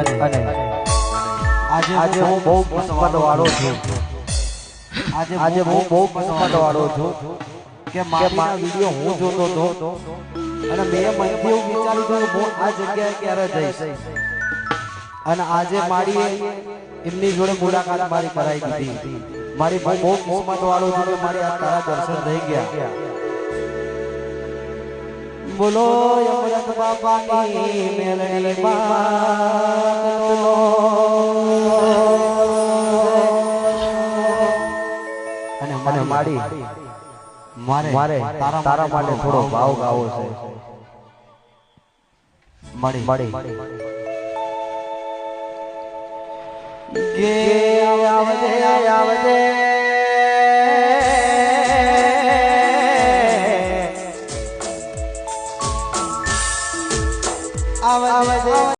અને આજે હું બહુ કિસ્મત વાળો છું આજે હું બહુ કિસ્મત વાળો છું કે મારા વિડિયો હું જોતો હતો અને મેં મનથી એવું વિચાર્યું કે હું આ જગ્યાએ ક્યારે જઈશ અને આજે મારી એમની જોડે મુલાકાત મારી કરાઈ દીધી મારી બહુ કિસ્મત વાળો છું કે મારી આ તારા દર્શન થઈ ગયા બોલો યમરાજ બાપાની મેલડી બાતનો અને મારે તારા માટે થોડો ભાવ ગાવો છે મળી કે આવજે